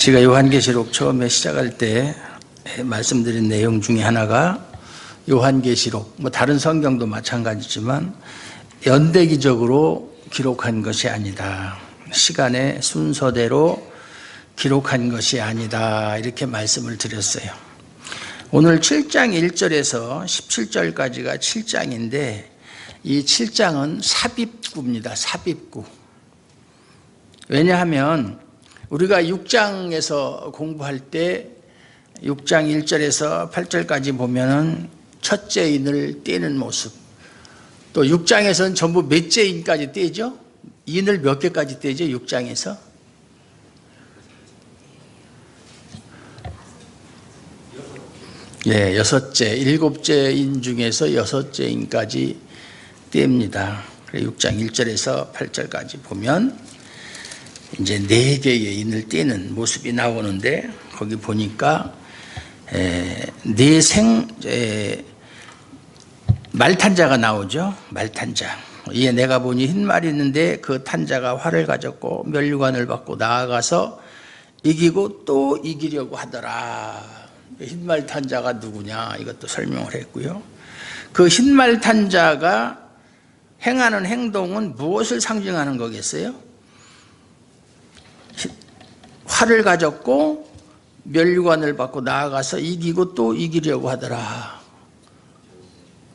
제가 요한계시록 처음에 시작할 때 말씀드린 내용 중에 하나가 요한계시록, 다른 성경도 마찬가지지만 연대기적으로 기록한 것이 아니다. 시간의 순서대로 기록한 것이 아니다. 이렇게 말씀을 드렸어요. 오늘 7장 1절에서 17절까지가 7장인데 이 7장은 삽입구입니다. 삽입구. 왜냐하면 우리가 6장에서 공부할 때 6장 1절에서 8절까지 보면은 첫째 인을 떼는 모습, 또 6장에서는 전부 몇째 인까지 떼죠? 인을 몇 개까지 떼죠? 6장에서? 예, 6째, 7째 인 중에서 6째 인까지 뗍니다. 6장 1절에서 8절까지 보면 이제 4개의 인을 떼는 모습이 나오는데 거기 보니까 말탄자가 나오죠. 말탄자. 이에 내가 보니 흰 말이 있는데 그 탄자가 활을 가졌고 면류관을 받고 나아가서 이기고 또 이기려고 하더라. 흰말 탄자가 누구냐 이것도 설명을 했고요. 그 흰말 탄자가 행하는 행동은 무엇을 상징하는 거겠어요? 활을 가졌고 면류관을 받고 나아가서 이기고 또 이기려고 하더라.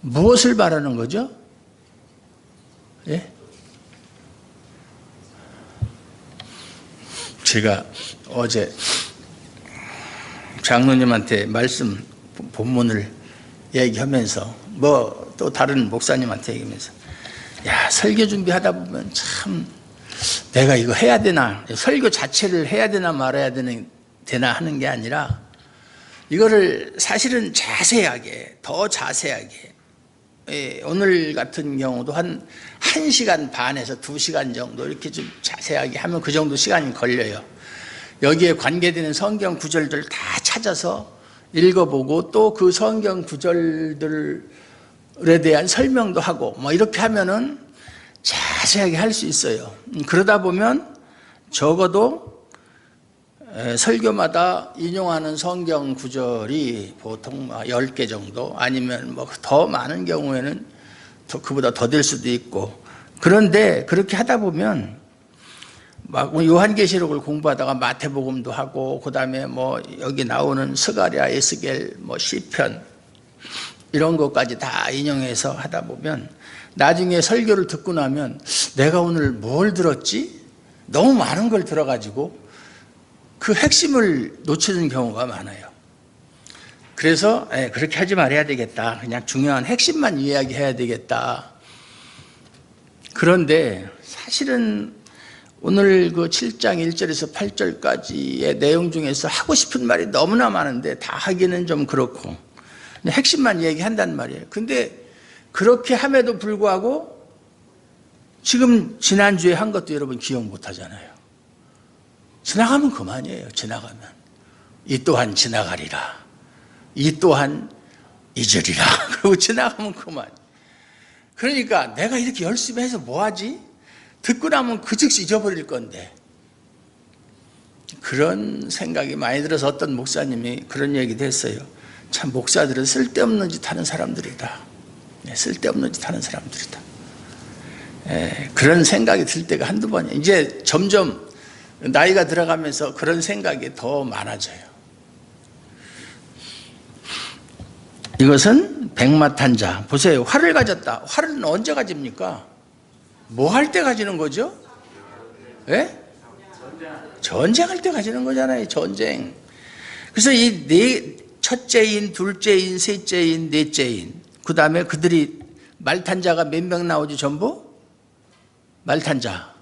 무엇을 말하는 거죠? 예? 제가 어제 장로님한테 말씀 본문을 얘기하면서 또 다른 목사님한테 얘기하면서 야, 설교 준비하다 보면 참 내가 이거 해야 되나, 설교 자체를 해야 되나 말아야 되나 하는 게 아니라 이거를 사실은 자세하게, 더 자세하게, 오늘 같은 경우도 한 1시간 반에서 2시간 정도 이렇게 좀 자세하게 하면 그 정도 시간이 걸려요. 여기에 관계되는 성경 구절들 다 찾아서 읽어보고 또 그 성경 구절들에 대한 설명도 하고 이렇게 하면은 자세하게 할 수 있어요. 그러다 보면 적어도 설교마다 인용하는 성경 구절이 보통 10개 정도 아니면 더 많은 경우에는 그보다 더 될 수도 있고, 그런데 그렇게 하다 보면 요한계시록을 공부하다가 마태복음도 하고 그 다음에 여기 나오는 스가랴, 에스겔, 시편 이런 것까지 다 인용해서 하다 보면 나중에 설교를 듣고 나면 내가 오늘 뭘 들었지? 너무 많은 걸 들어가지고 그 핵심을 놓치는 경우가 많아요. 그래서 그렇게 하지 말아야 되겠다. 그냥 중요한 핵심만 이야기해야 되겠다. 그런데 사실은 오늘 그 7장 1절에서 8절까지의 내용 중에서 하고 싶은 말이 너무나 많은데 다 하기는 좀 그렇고 핵심만 얘기한단 말이에요. 근데 그렇게 함에도 불구하고 지금 지난주에 한 것도 여러분 기억 못 하잖아요. 지나가면 그만이에요. 지나가면. 이 또한 지나가리라. 이 또한 잊으리라. 그리고 지나가면 그만. 그러니까 내가 이렇게 열심히 해서 뭐하지? 듣고 나면 그 즉시 잊어버릴 건데. 그런 생각이 많이 들어서 어떤 목사님이 그런 얘기도 했어요. 참 목사들은 쓸데없는 짓 하는 사람들이다. 쓸데없는 짓 하는 사람들이다. 그런 생각이 들 때가 한두 번이에요. 이제 점점 나이가 들어가면서 그런 생각이 더 많아져요. 이것은 백마탄자. 보세요. 활을 가졌다. 활은 언제 가집니까? 뭐 할 때 가지는 거죠? 예? 전쟁할 때 가지는 거잖아요. 전쟁. 그래서 이 첫째인, 둘째인, 셋째인, 넷째인, 그 다음에 그들이 말탄자가 몇 명 나오지 전부? 말탄자.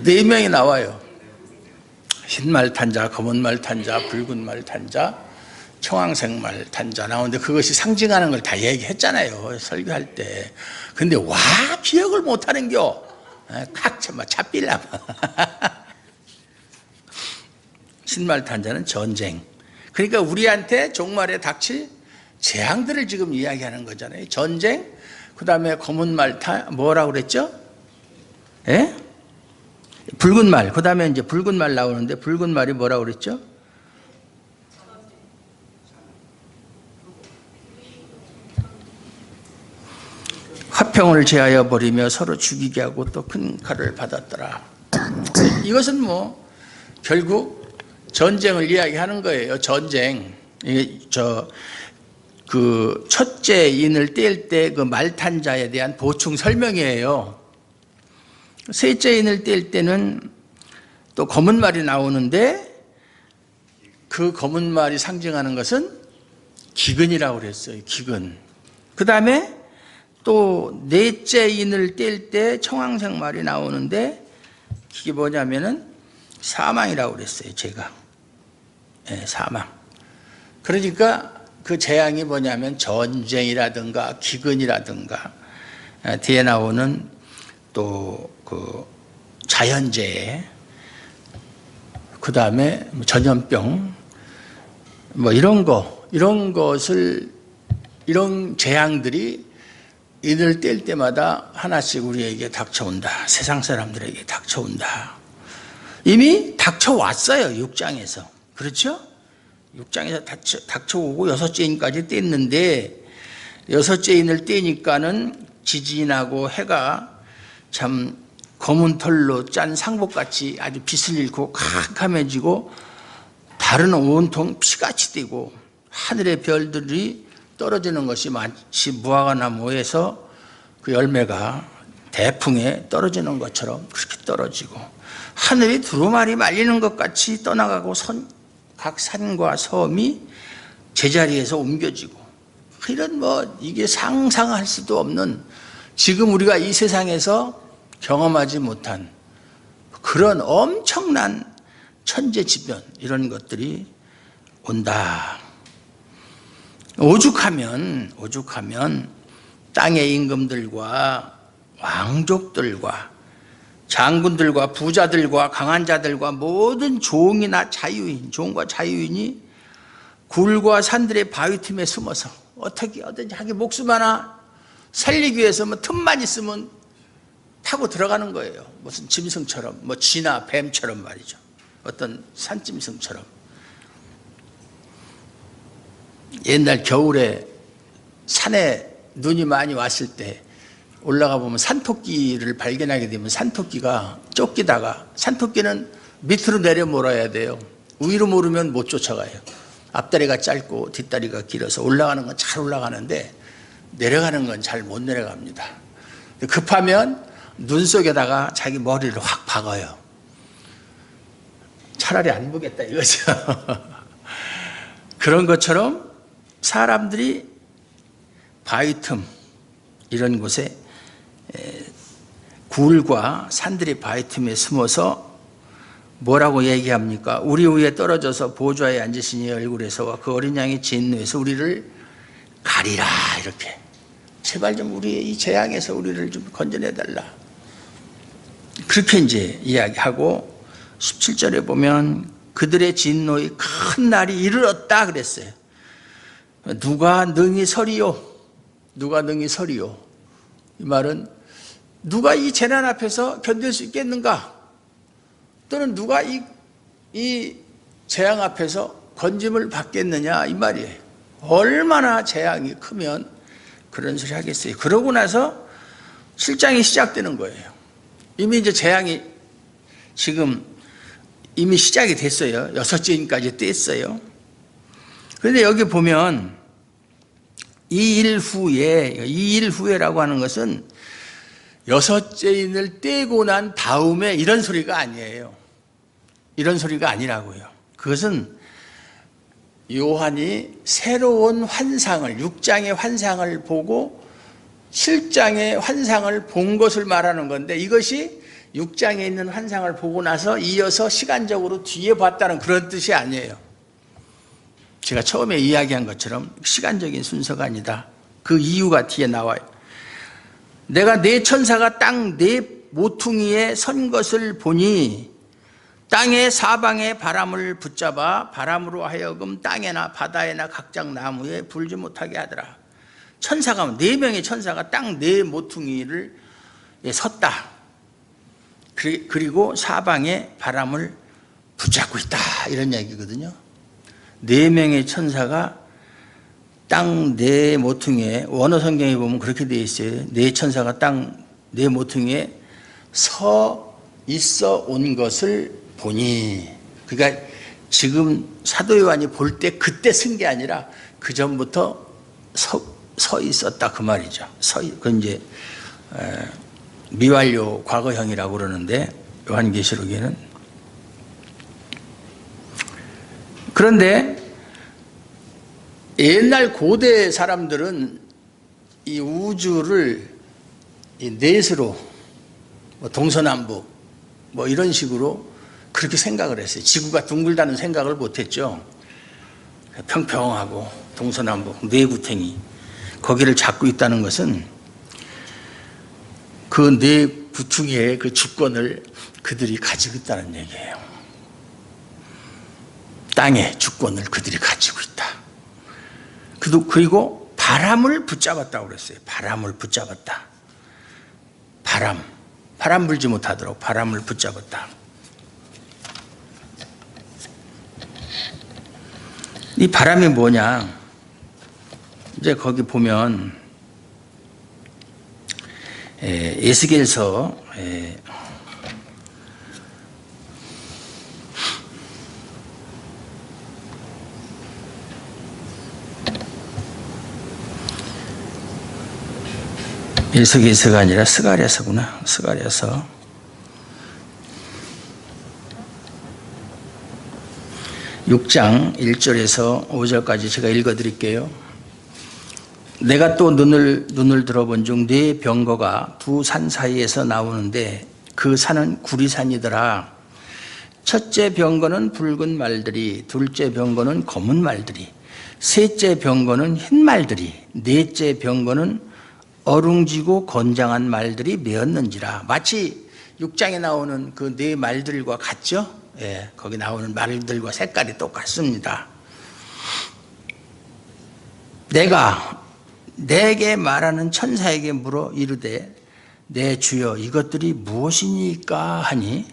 네 명이 나와요. 흰 말탄자, 검은 말탄자, 붉은 말탄자, 청황색 말탄자 나오는데 그것이 상징하는 걸 다 얘기했잖아요. 설교할 때. 근데 와 기억을 못하는겨. 칵 잡힐라마. 흰말탄자는 전쟁. 그러니까 우리한테 종말에 닥칠 재앙들을 지금 이야기하는 거잖아요. 전쟁, 그 다음에 검은 말 뭐라고 그랬죠? 예? 붉은 말. 그 다음에 이제 붉은 말 나오는데 붉은 말이 뭐라고 그랬죠? 화평을 제하여 버리며 서로 죽이게 하고 또 큰 칼을 받았더라. 이것은 뭐 결국 전쟁을 이야기하는 거예요. 전쟁. 이게 그 첫째 인을 뗄 때 그 말탄 자에 대한 보충 설명이에요. 셋째 인을 뗄 때는 또 검은 말이 나오는데 그 검은 말이 상징하는 것은 기근이라고 그랬어요. 기근. 그 다음에 또 넷째 인을 뗄 때 청황색 말이 나오는데 이게 뭐냐면은 사망이라고 그랬어요. 제가. 네, 사망. 그러니까 그 재앙이 뭐냐면 전쟁이라든가 기근이라든가 뒤에 나오는 또 그 자연재해, 그 다음에 전염병, 뭐 이런 재앙들이 이들 뗄 때마다 하나씩 우리에게 닥쳐온다. 세상 사람들에게 닥쳐온다. 이미 닥쳐왔어요. 6장에서. 그렇죠? 6장에서 닥쳐오고 여섯째 인까지 뗐는데 여섯째 인을 떼니까는 지진이 나고 해가 참 검은 털로 짠 상복같이 아주 빛을 잃고 캄캄해지고 달은 온통 피같이 뛰고 하늘의 별들이 떨어지는 것이 마치 무화과 나무에서 그 열매가 대풍에 떨어지는 것처럼 그렇게 떨어지고 하늘이 두루마리 말리는 것 같이 떠나가고 각 산과 섬이 제자리에서 옮겨지고 이런 이게 상상할 수도 없는 지금 우리가 이 세상에서 경험하지 못한 그런 엄청난 천재지변 이런 것들이 온다. 오죽하면 땅의 임금들과 왕족들과 장군들과 부자들과 강한 자들과 모든 종이나 자유인, 종과 자유인이 굴과 산들의 바위 틈에 숨어서 어떻게 자기 목숨 하나 살리기 위해서 틈만 있으면 타고 들어가는 거예요. 무슨 짐승처럼, 쥐나 뱀처럼 말이죠. 어떤 산짐승처럼. 옛날 겨울에 산에 눈이 많이 왔을 때 올라가 보면 산토끼를 발견하게 되면 산토끼가 쫓기다가 산토끼는 밑으로 내려 몰아야 돼요. 위로 모르면 못 쫓아가요. 앞다리가 짧고 뒷다리가 길어서 올라가는 건 잘 올라가는데 내려가는 건 잘 못 내려갑니다. 급하면 눈 속에다가 자기 머리를 확 박아요. 차라리 안 보겠다 이거죠. 그런 것처럼 사람들이 바위 틈 이런 곳에 굴과 산들의 바위 틈에 숨어서 뭐라고 얘기합니까? 우리 위에 떨어져서 보좌에 앉으시니 얼굴에서와 그 어린 양의 진노에서 우리를 가리라 이렇게. 제발 좀 우리의 이 재앙에서 우리를 좀 건져내달라. 그렇게 이제 이야기하고 17절에 보면 그들의 진노의 큰 날이 이르렀다 그랬어요. 누가 능히 서리요? 누가 능히 서리요? 이 말은 누가 이 재난 앞에서 견딜 수 있겠는가? 또는 누가 이 재앙 앞에서 건짐을 받겠느냐 이 말이에요. 얼마나 재앙이 크면 그런 소리 하겠어요. 그러고 나서 7장이 시작되는 거예요. 이미 이제 재앙이 지금 이미 시작이 됐어요. 여섯째 인까지 뗐어요. 그런데 여기 보면 이 일 후에라고 하는 것은 여섯째 인을 떼고 난 다음에 이런 소리가 아니에요. 이런 소리가 아니라고요. 그것은 요한이 새로운 환상을 6장의 환상을 보고 7장의 환상을 본 것을 말하는 건데 이것이 6장에 있는 환상을 보고 나서 이어서 시간적으로 뒤에 봤다는 그런 뜻이 아니에요. 제가 처음에 이야기한 것처럼 시간적인 순서가 아니다. 그 이유가 뒤에 나와요. 내가 네 천사가 땅 네 모퉁이에 선 것을 보니 땅의 사방의 바람을 붙잡아 바람으로 하여금 땅에나 바다에나 각장 나무에 불지 못하게 하더라. 천사가, 4명의 천사가 땅 4모퉁이를 섰다. 그리고 사방에 바람을 붙잡고 있다. 이런 얘기거든요. 4명의 천사가 땅 4모퉁이에, 원어 성경에 보면 그렇게 되어 있어요. 4천사가 땅 4모퉁이에 서 있어 온 것을 보니. 그러니까 지금 사도 요한이 볼 때 그때 쓴 게 아니라 그 전부터 서 있었다 그 말이죠. 그 이제 미완료 과거형이라고 그러는데 요한계시록에는. 그런데 옛날 고대 사람들은 이 우주를 이 넷으로 동서남북 이런 식으로 그렇게 생각을 했어요. 지구가 둥글다는 생각을 못했죠. 평평하고 동서남북 네 구탱이 거기를 잡고 있다는 것은 그 네 구퉁이의 그 주권을 그들이 가지고 있다는 얘기예요. 땅의 주권을 그들이 가지고 있다. 그리고 바람을 붙잡았다고 그랬어요. 바람을 붙잡았다. 바람 불지 못하도록 바람을 붙잡았다. 이 바람이 뭐냐? 이제 거기 보면 에스겔서 에스겔서가 아니라 스가랴서구나. 스가랴서 6장 1절에서 5절까지 제가 읽어드릴게요. 내가 또 눈을 들어본 중 네 병거가 두 산 사이에서 나오는데 그 산은 구리산이더라. 첫째 병거는 붉은 말들이, 둘째 병거는 검은 말들이, 셋째 병거는 흰 말들이, 넷째 병거는 어룽지고 건장한 말들이 메었는지라. 마치 6장에 나오는 그 네 말들과 같죠? 예, 거기 나오는 말들과 색깔이 똑같습니다. 내가 내게 말하는 천사에게 물어 이르되 내 주여 이것들이 무엇이니까 하니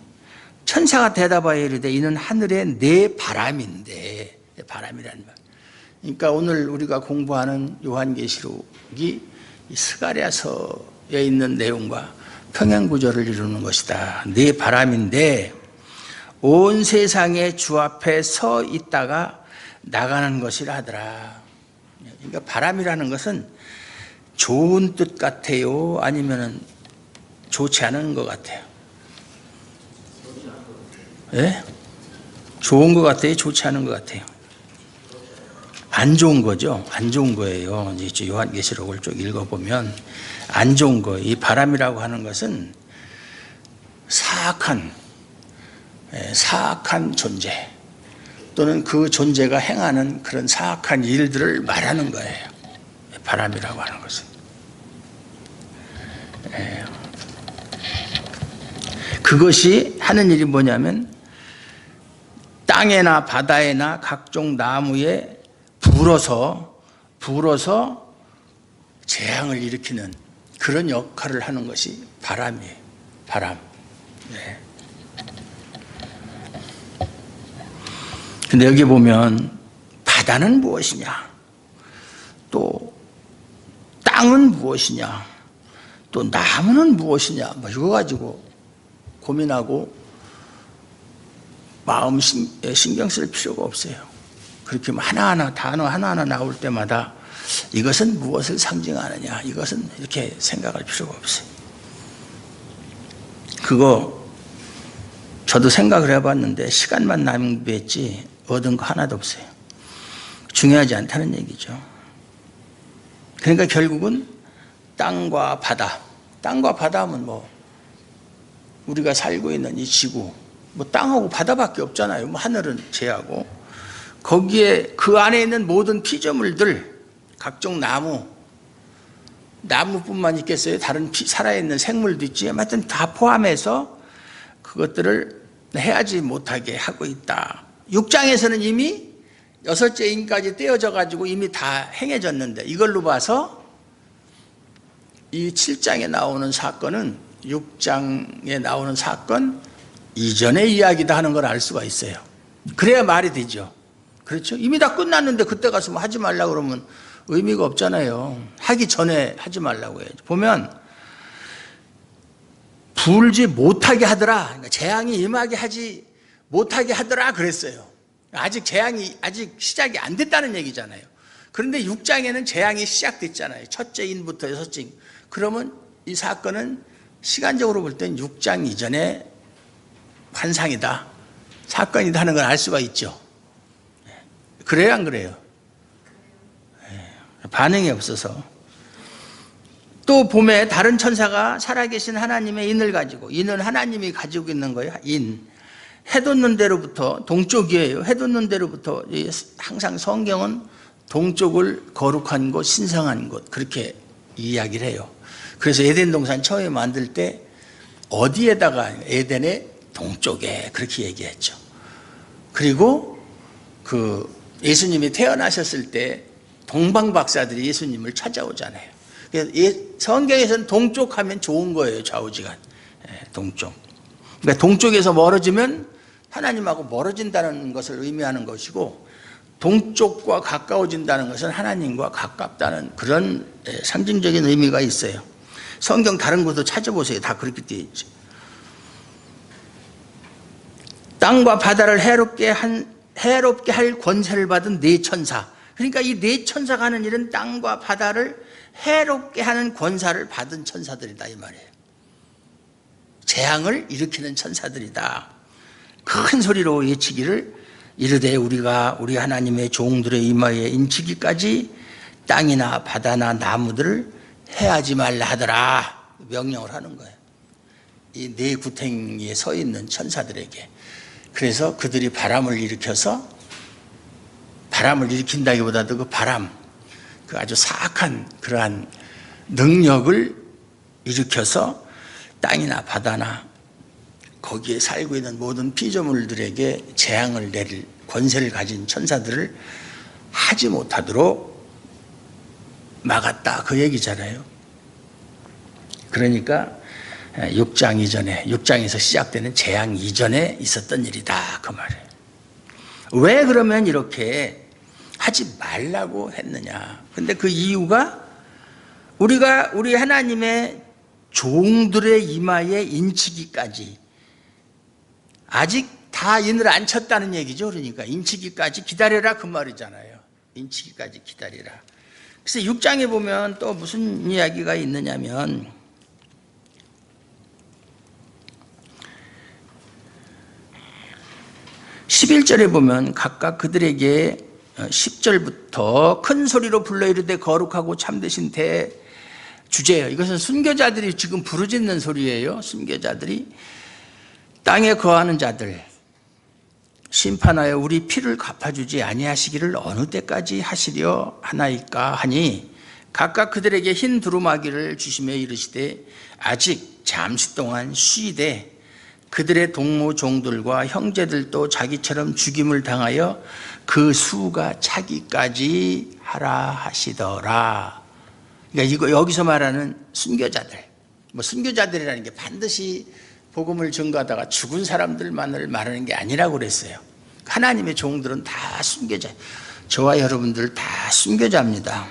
천사가 대답하여 이르되 이는 하늘의 내 바람인데. 바람이라는 말. 그러니까 오늘 우리가 공부하는 요한계시록이 스가랴서에 있는 내용과 평행구조를 이루는 것이다. 내 바람인데 온 세상의 주 앞에 서 있다가 나가는 것이라 하더라. 그러니까 바람이라는 것은 좋은 뜻 같아요? 아니면 좋지 않은 것 같아요? 예? 좋은 것 같아요? 좋지 않은 것 같아요? 안 좋은 거죠? 안 좋은 거예요. 이제 요한계시록을 쭉 읽어보면 안 좋은 거예요. 이 바람이라고 하는 것은 사악한 존재 또는 그 존재가 행하는 그런 사악한 일들을 말하는 거예요. 바람이라고 하는 것은. 그것이 하는 일이 뭐냐면 땅에나 바다에나 각종 나무에 불어서 재앙을 일으키는 그런 역할을 하는 것이 바람이에요. 바람. 네. 근데 여기 보면 바다는 무엇이냐? 또 땅은 무엇이냐? 또 나무는 무엇이냐? 이거 가지고 고민하고 마음 신경 쓸 필요가 없어요. 그렇게 하나하나 단어 하나하나 나올 때마다 이것은 무엇을 상징하느냐? 이것은 이렇게 생각할 필요가 없어요. 그거 저도 생각을 해봤는데 시간만 낭비했지 얻은 거 하나도 없어요. 중요하지 않다는 얘기죠. 그러니까 결국은 땅과 바다 하면 우리가 살고 있는 이 지구 땅하고 바다밖에 없잖아요. 하늘은 제하고 거기에 그 안에 있는 모든 피조물들, 각종 나무뿐만 있겠어요? 다른 살아있는 생물도 있지. 하여튼 다 포함해서 그것들을 해하지 못하게 하고 있다. 6장에서는 이미 6째 인까지 떼어져 가지고 이미 다 행해졌는데 이걸로 봐서 이 7장에 나오는 사건은 6장에 나오는 사건 이전의 이야기다 하는 걸 알 수가 있어요. 그래야 말이 되죠. 그렇죠? 이미 다 끝났는데 그때 가서 뭐 하지 말라고 그러면 의미가 없잖아요. 하기 전에 하지 말라고 해야죠. 보면 불지 못하게 하더라. 그러니까 재앙이 임하게 하지 못하게 하더라 그랬어요. 아직 재앙이 아직 시작이 안 됐다는 얘기잖아요. 그런데 6장에는 재앙이 시작됐잖아요. 첫째 인부터 여섯째 인. 그러면 이 사건은 시간적으로 볼 땐 6장 이전의 환상이다, 사건이다 하는 걸 알 수가 있죠. 그래요, 안 그래요? 반응이 없어서. 또 봄에 다른 천사가 살아계신 하나님의 인을 가지고, 인은 하나님이 가지고 있는 거예요. 인. 해돋는 데로부터, 동쪽이에요. 해돋는 데로부터, 항상 성경은 동쪽을 거룩한 곳, 신성한 곳, 그렇게 이야기를 해요. 그래서 에덴 동산 처음에 만들 때 어디에다가, 에덴의 동쪽에, 그렇게 얘기했죠. 그리고 예수님이 태어나셨을 때 동방 박사들이 예수님을 찾아오잖아요. 성경에서는 동쪽 하면 좋은 거예요. 좌우지간. 동쪽. 그러니까 동쪽에서 멀어지면 하나님하고 멀어진다는 것을 의미하는 것이고, 동쪽과 가까워진다는 것은 하나님과 가깝다는 그런 상징적인 의미가 있어요. 성경 다른 곳도 찾아보세요. 다 그렇게 되어 있죠. 땅과 바다를 해롭게 할 권세를 받은 네 천사. 그러니까 이 네 천사가 하는 일은 땅과 바다를 해롭게 하는 권세를 받은 천사들이다 이 말이에요. 재앙을 일으키는 천사들이다. 큰 소리로 외치기를 이르되 우리가 우리 하나님의 종들의 이마에 인치기까지 땅이나 바다나 나무들을 해하지 말라 하더라 명령을 하는 거예요. 이 네 구탱이에 서 있는 천사들에게. 그래서 그들이 바람을 일으켜서, 바람을 일으킨다기보다도 그 바람, 그 아주 사악한 그러한 능력을 일으켜서 땅이나 바다나 거기에 살고 있는 모든 피조물들에게 재앙을 내릴 권세를 가진 천사들을 하지 못하도록 막았다, 그 얘기잖아요. 그러니까 6장 이전에, 6장에서 시작되는 재앙 이전에 있었던 일이다 그 말이에요. 왜 그러면 이렇게 하지 말라고 했느냐? 근데 그 이유가 우리가 우리 하나님의 종들의 이마에 인치기까지, 아직 다 인을 안 쳤다는 얘기죠. 그러니까 인치기까지 기다려라 그 말이잖아요. 인치기까지 기다리라. 그래서 6장에 보면 또 무슨 이야기가 있느냐면, 11절에 보면 각각 그들에게 10절부터 큰 소리로 불러 이르되 거룩하고 참되신 대주제예요. 이것은 순교자들이 지금 부르짖는 소리예요. 순교자들이 땅에 거하는 자들 심판하여 우리 피를 갚아주지 아니하시기를 어느 때까지 하시려 하나이까 하니, 각각 그들에게 흰 두루마기를 주시며 이르시되 아직 잠시 동안 쉬되 그들의 동무 종들과 형제들도 자기처럼 죽임을 당하여 그 수가 차기까지 하라 하시더라. 그러니까 이거 여기서 말하는 순교자들, 뭐 순교자들이라는 게 반드시 복음을 전가하다가 죽은 사람들만을 말하는 게 아니라고 그랬어요. 하나님의 종들은 다 순교자, 저와 여러분들 다 순교자입니다.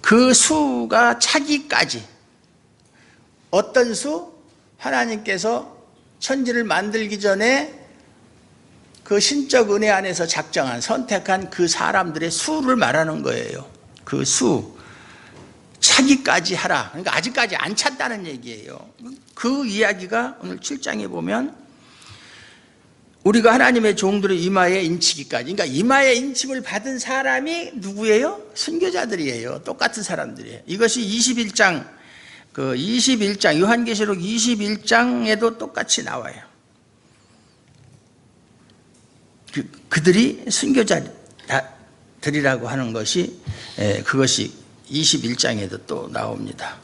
그 수가 차기까지, 어떤 수? 하나님께서 천지를 만들기 전에 그 신적 은혜 안에서 작정한, 선택한 그 사람들의 수를 말하는 거예요. 그 수, 차기까지 하라. 그러니까 아직까지 안 찼다는 얘기예요. 그 이야기가 오늘 7장에 보면 우리가 하나님의 종들의 이마에 인치기까지, 그러니까 이마에 인침을 받은 사람이 누구예요? 순교자들이에요. 똑같은 사람들이에요. 이것이 21장, 요한계시록 21장에도 똑같이 나와요. 그들이 순교자들이라고 하는 것이, 그것이 21장에도 또 나옵니다.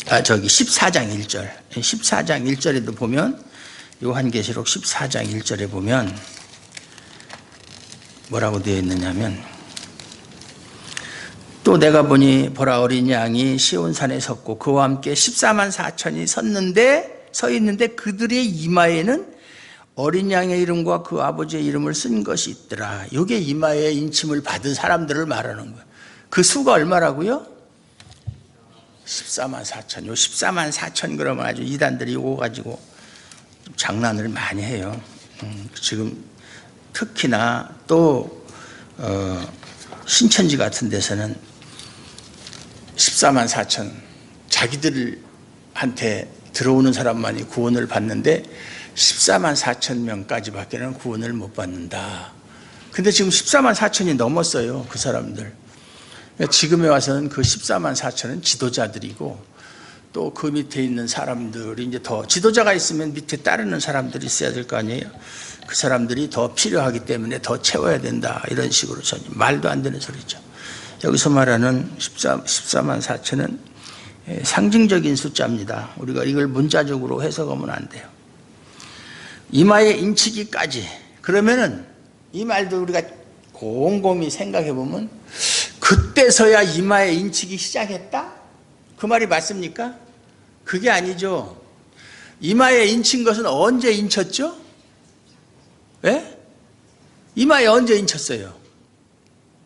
14장 1절. 14장 1절에도 보면, 요한계시록 14장 1절에 보면 뭐라고 되어 있느냐면, 또 또 내가 보니 보라 어린 양이 시온산에 섰고 그와 함께 14만 4천이 서 있는데 그들의 이마에는 어린 양의 이름과 그 아버지의 이름을 쓴 것이 있더라. 이게 이마에 인침을 받은 사람들을 말하는 거예요. 그 수가 얼마라고요? 14만 4천. 요 14만 4천 그러면 아주 이단들이 이거 가지고 장난을 많이 해요. 지금 특히나 또 신천지 같은 데서는 14만 4천 자기들한테 들어오는 사람만이 구원을 받는데 14만 4천 명까지 밖에는 구원을 못 받는다. 근데 지금 14만 4천이 넘었어요. 그 사람들. 지금에 와서는 그 14만 4천은 지도자들이고 또 그 밑에 있는 사람들이 이제 더 지도자가 있으면 밑에 따르는 사람들이 있어야 될 거 아니에요. 그 사람들이 더 필요하기 때문에 더 채워야 된다. 이런 식으로 말도 안 되는 소리죠. 여기서 말하는 14만 4천은 상징적인 숫자입니다. 우리가 이걸 문자적으로 해석하면 안 돼요. 이마에 인치기까지. 그러면은 이 말도 우리가 곰곰이 생각해 보면 그때서야 이마에 인치기 시작했다? 그 말이 맞습니까? 그게 아니죠. 이마에 인친 것은 언제 인쳤죠? 예? 이마에 언제 인쳤어요?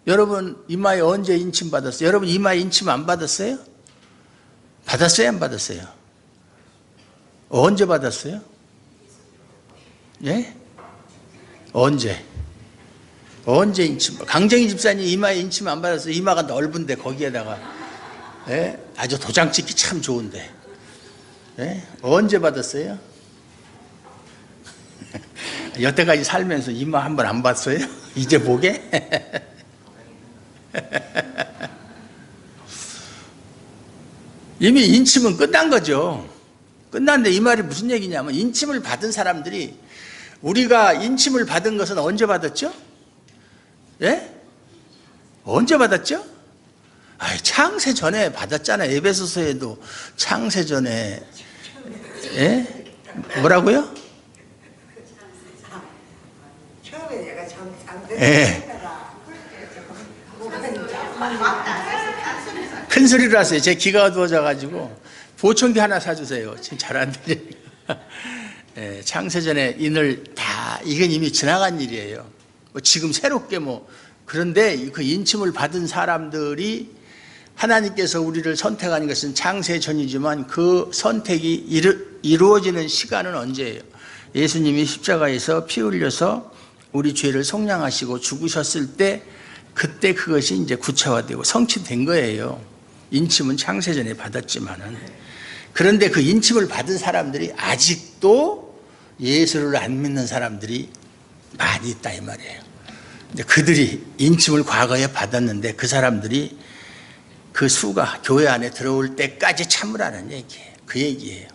여러분 이마에 언제 인침 받았어요? 여러분 이마에 인침 안 받았어요? 받았어요? 안 받았어요? 언제 받았어요? 예? 언제 인침? 강정희 집사님 이마에 인침 안 받았어요? 이마가 넓은데 거기에다가 예? 아주 도장 찍기 참 좋은데 예? 언제 받았어요? 여태까지 살면서 이마 한 번 안 봤어요? 이제 보게? 이미 인침은 끝난 거죠. 끝났는데 이 말이 무슨 얘기냐면 인침을 받은 사람들이 우리가 인침을 받은 것은 언제 받았죠? 예? 언제 받았죠? 창세 전에 받았잖아요. 에베소서에도 창세 전에 예? 뭐라고요? 예. 큰 소리로 하세요. 제 귀가 어두워져가지고 보청기 하나 사주세요. 지금 잘 안 들리니까. 예, 창세전에 인을 다 이건 이미 지나간 일이에요. 지금 새롭게 그런데 그 인침을 받은 사람들이 하나님께서 우리를 선택한 것은 창세전이지만 그 선택이 이루어지는 시간은 언제예요? 예수님이 십자가에서 피 흘려서 우리 죄를 속량하시고 죽으셨을 때 그때 그것이 이제 구체화되고 성취된 거예요. 인침은 창세전에 받았지만은. 그런데 그 인침을 받은 사람들이 아직도 예수를 안 믿는 사람들이 많이 있다 이 말이에요. 근데 그들이 인침을 과거에 받았는데 그 사람들이 그 수가 교회 안에 들어올 때까지 참으라는 얘기예요. 그 얘기예요.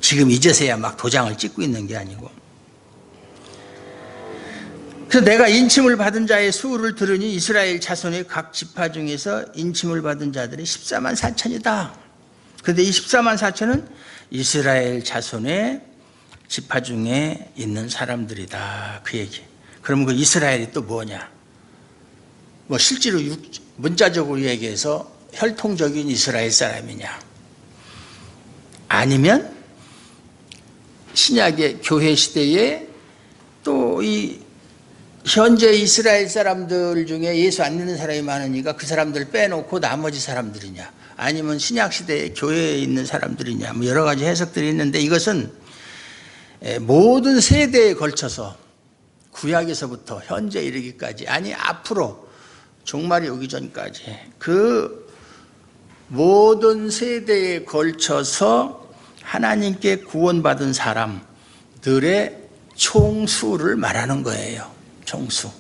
지금 이제서야 막 도장을 찍고 있는 게 아니고. 그래서 내가 인침을 받은 자의 수를 들으니 이스라엘 자손의 각 지파 중에서 인침을 받은 자들이 14만 4천이다. 그런데 이 14만 4천은 이스라엘 자손의 지파 중에 있는 사람들이다. 그 얘기. 그러면 그 이스라엘이 또 뭐냐? 실제로 문자적으로 얘기해서 혈통적인 이스라엘 사람이냐? 아니면 신약의 교회 시대에 또 이 현재 이스라엘 사람들 중에 예수 안 믿는 사람이 많으니까 그 사람들 빼놓고 나머지 사람들이냐? 아니면 신약 시대에 교회에 있는 사람들이냐? 여러 가지 해석들이 있는데 이것은 모든 세대에 걸쳐서 구약에서부터 현재 이르기까지 아니 앞으로 종말이 오기 전까지 그 모든 세대에 걸쳐서 하나님께 구원받은 사람들의 총수를 말하는 거예요. 총수.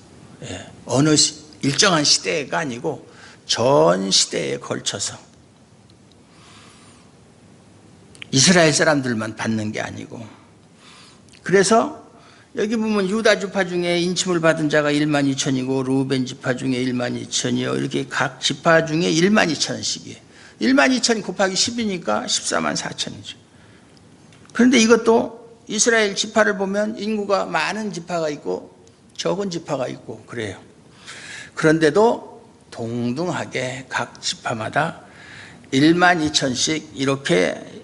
어느 일정한 시대가 아니고 전 시대에 걸쳐서 이스라엘 사람들만 받는 게 아니고. 그래서 여기 보면 유다 지파 중에 인침을 받은 자가 1만 2천이고 루벤 지파 중에 1만 2천이요. 이렇게 각 지파 중에 1만 2천씩이에요. 1만 2천 곱하기 10이니까 14만 4천이죠. 그런데 이것도 이스라엘 지파를 보면 인구가 많은 지파가 있고 적은 지파가 있고 그래요. 그런데도 동등하게 각 지파마다 12,000씩 이렇게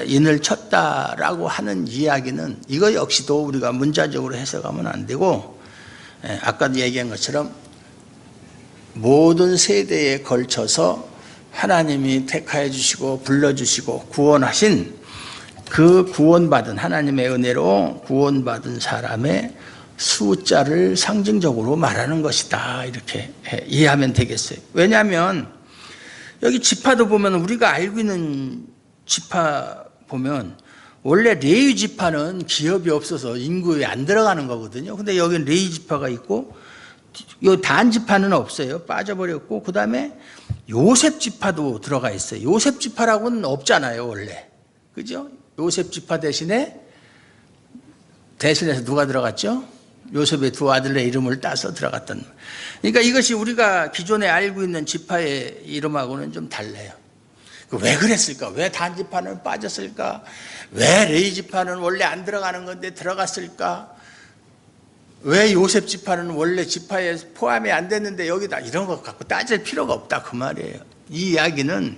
인을 쳤다라고 하는 이야기는 이거 역시도 우리가 문자적으로 해석하면 안 되고, 아까도 얘기한 것처럼 모든 세대에 걸쳐서 하나님이 택하여 주시고 불러주시고 구원하신 그 구원받은, 하나님의 은혜로 구원받은 사람의 숫자를 상징적으로 말하는 것이다, 이렇게 이해하면 되겠어요. 왜냐하면 여기 지파도 보면 우리가 알고 있는 지파 보면 원래 레위 지파는 기업이 없어서 인구에 안 들어가는 거거든요. 근데 여기는 레위 지파가 있고 요 단 지파는 없어요. 빠져버렸고, 그 다음에 요셉 지파도 들어가 있어요. 요셉 지파라고는 없잖아요, 원래. 그죠? 요셉 지파 대신해서 누가 들어갔죠? 요셉의 두 아들의 이름을 따서 들어갔던. 그러니까 이것이 우리가 기존에 알고 있는 지파의 이름하고는 좀 달라요. 왜 그랬을까? 왜 단지파는 빠졌을까? 왜 레위 지파는 원래 안 들어가는 건데 들어갔을까? 왜 요셉 지파는 원래 지파에 포함이 안 됐는데 여기다, 이런 것 갖고 따질 필요가 없다, 그 말이에요. 이 이야기는,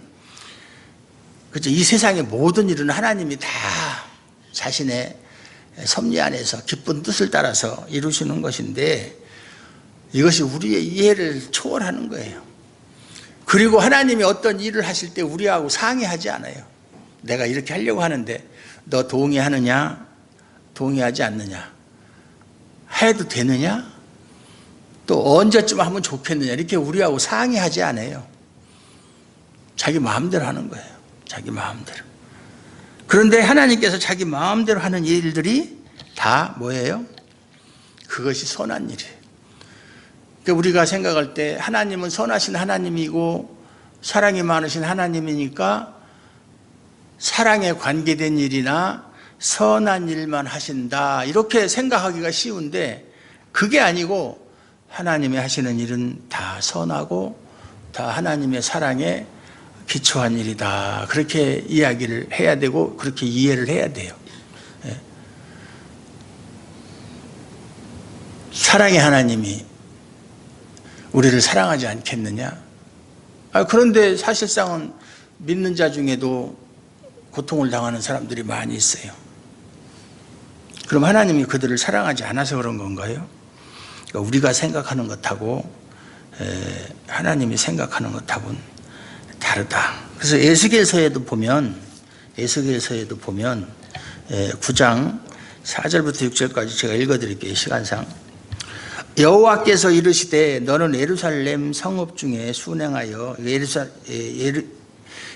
그죠? 이 세상의 모든 일은 하나님이 다 자신의 섭리 안에서 기쁜 뜻을 따라서 이루시는 것인데, 이것이 우리의 이해를 초월하는 거예요. 그리고 하나님이 어떤 일을 하실 때 우리하고 상의하지 않아요. 내가 이렇게 하려고 하는데 너 동의하느냐, 동의하지 않느냐, 해도 되느냐, 또 언제쯤 하면 좋겠느냐, 이렇게 우리하고 상의하지 않아요. 자기 마음대로 하는 거예요. 자기 마음대로. 그런데 하나님께서 자기 마음대로 하는 일들이 다 뭐예요? 그것이 선한 일이에요. 그러니까 우리가 생각할 때 하나님은 선하신 하나님이고 사랑이 많으신 하나님이니까 사랑에 관계된 일이나 선한 일만 하신다, 이렇게 생각하기가 쉬운데, 그게 아니고 하나님이 하시는 일은 다 선하고 다 하나님의 사랑에 기초한 일이다, 그렇게 이야기를 해야 되고 그렇게 이해를 해야 돼요. 사랑의 하나님이 우리를 사랑하지 않겠느냐? 그런데 사실상은 믿는 자 중에도 고통을 당하는 사람들이 많이 있어요. 그럼 하나님이 그들을 사랑하지 않아서 그런 건가요? 그러니까 우리가 생각하는 것하고 하나님이 생각하는 것하고는 다르다. 그래서 에스겔서에도 보면 9장 4절부터 6절까지 제가 읽어드릴게요, 시간상. 여호와께서 이르시되 너는 예루살렘 성읍 중에 순행하여,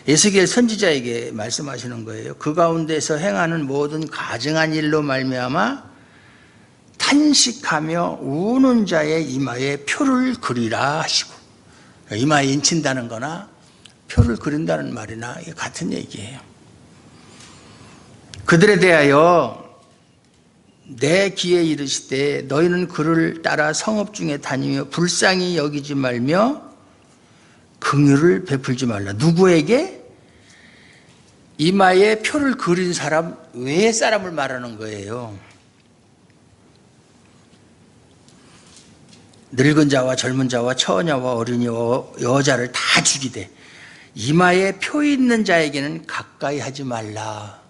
에스겔 선지자에게 말씀하시는 거예요. 그 가운데서 행하는 모든 가증한 일로 말미암아 탄식하며 우는 자의 이마에 표를 그리라 하시고, 이마에 인친다는 거나 표를 그린다는 말이나 같은 얘기예요. 그들에 대하여 내 귀에 이르시되 너희는 그를 따라 성읍 중에 다니며 불쌍히 여기지 말며 긍휼을 베풀지 말라. 누구에게? 이마에 표를 그린 사람 외의 사람을 말하는 거예요. 늙은 자와 젊은 자와 처녀와 어린이 여자를 다 죽이되 이마에 표 있는 자에게는 가까이 하지 말라.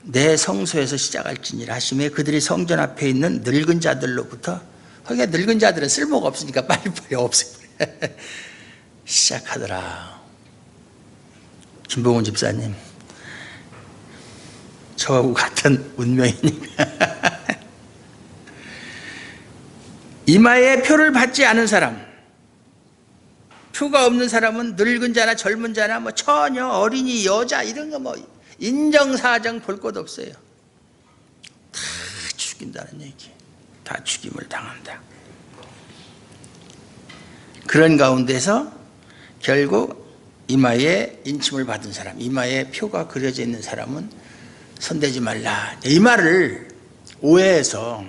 내 성소에서 시작할지니라 하시매 그들이 성전 앞에 있는 늙은 자들로부터, 그러니까 늙은 자들은 쓸모가 없으니까 빨리빨리 없애버려. 시작하더라. 김봉훈 집사님, 저하고 같은 운명이니까. 이마에 표를 받지 않은 사람, 표가 없는 사람은 늙은 자나 젊은 자나 뭐 처녀, 어린이, 여자 이런 거 뭐 인정사정 볼 것 없어요. 다 죽인다는 얘기. 다 죽임을 당한다. 그런 가운데서 결국 이마에 인침을 받은 사람, 이마에 표가 그려져 있는 사람은 손대지 말라. 이 말을 오해해서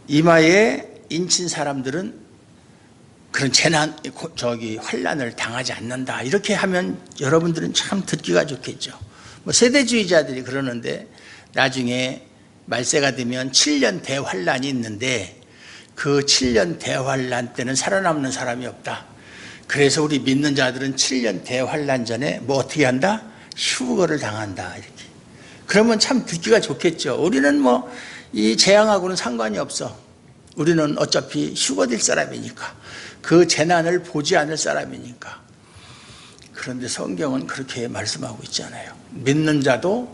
이마에 인친 사람들은 그런 재난, 환난을 당하지 않는다, 이렇게 하면 여러분들은 참 듣기가 좋겠죠. 뭐 세대주의자들이 그러는데 나중에 말세가 되면 7년 대환란이 있는데 그 7년 대환란 때는 살아남는 사람이 없다. 그래서 우리 믿는 자들은 7년 대환란 전에 뭐 어떻게 한다? 휴거를 당한다. 이렇게. 그러면 참 듣기가 좋겠죠. 우리는 뭐 이 재앙하고는 상관이 없어. 우리는 어차피 휴거될 사람이니까. 그 재난을 보지 않을 사람이니까. 그런데 성경은 그렇게 말씀하고 있잖아요. 믿는 자도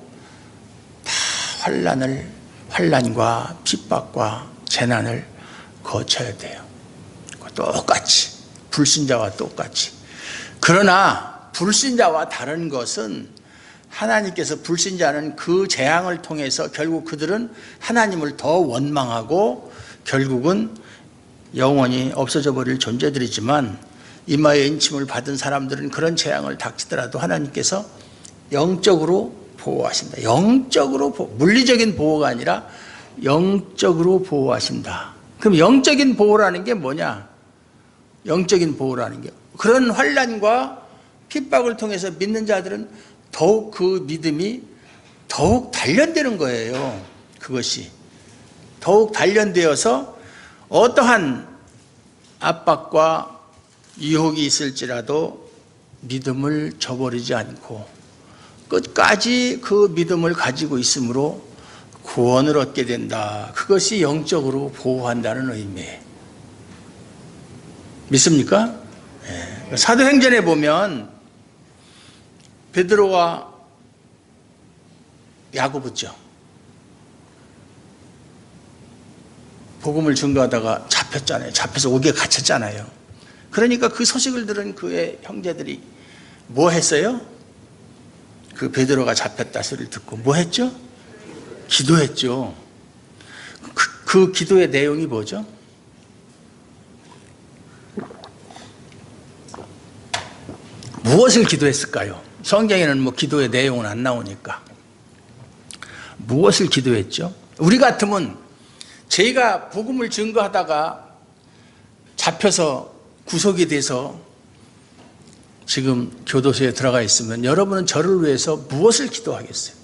다 환난과 핍박과 재난을 거쳐야 돼요. 똑같이. 불신자와 똑같이. 그러나 불신자와 다른 것은 하나님께서 불신자는 그 재앙을 통해서 결국 그들은 하나님을 더 원망하고 결국은 영원히 없어져 버릴 존재들이지만 이마의 인침을 받은 사람들은 그런 재앙을 닥치더라도 하나님께서 영적으로 보호하신다. 영적으로 물리적인 보호가 아니라 영적으로 보호하신다. 그럼 영적인 보호라는 게 뭐냐? 영적인 보호라는 게 그런 환난과 핍박을 통해서 믿는 자들은 더욱 그 믿음이 더욱 단련되는 거예요. 그것이 더욱 단련되어서 어떠한 압박과 유혹이 있을지라도 믿음을 저버리지 않고 끝까지 그 믿음을 가지고 있으므로 구원을 얻게 된다. 그것이 영적으로 보호한다는 의미예요. 믿습니까? 네. 사도행전에 보면 베드로와 야고보죠. 복음을 증거하다가 잡혔잖아요. 잡혀서 옥에 갇혔잖아요. 그러니까 그 소식을 들은 그의 형제들이 뭐 했어요? 그 베드로가 잡혔다 소리를 듣고 뭐 했죠? 기도했죠. 그 기도의 내용이 뭐죠? 무엇을 기도했을까요? 성경에는 뭐 기도의 내용은 안 나오니까. 무엇을 기도했죠? 우리 같으면 저희가 복음을 증거하다가 잡혀서 구속이 돼서 지금 교도소에 들어가 있으면 여러분은 저를 위해서 무엇을 기도하겠어요?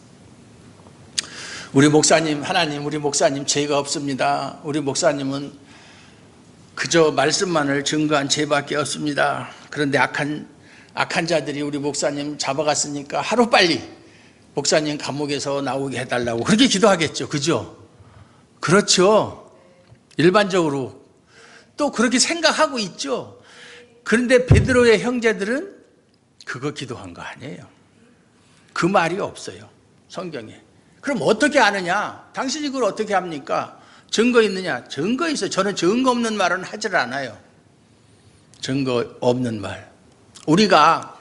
우리 목사님, 하나님, 우리 목사님 죄가 없습니다. 우리 목사님은 그저 말씀만을 증거한 죄밖에 없습니다. 그런데 악한 자들이 우리 목사님 잡아갔으니까 하루빨리 목사님 감옥에서 나오게 해달라고 그렇게 기도하겠죠. 그죠? 그렇죠. 일반적으로 또 그렇게 생각하고 있죠. 그런데 베드로의 형제들은 그거 기도한 거 아니에요. 그 말이 없어요. 성경에. 그럼 어떻게 아느냐? 당신이 그걸 어떻게 합니까? 증거 있느냐? 증거 있어요. 저는 증거 없는 말은 하질 않아요. 증거 없는 말. 우리가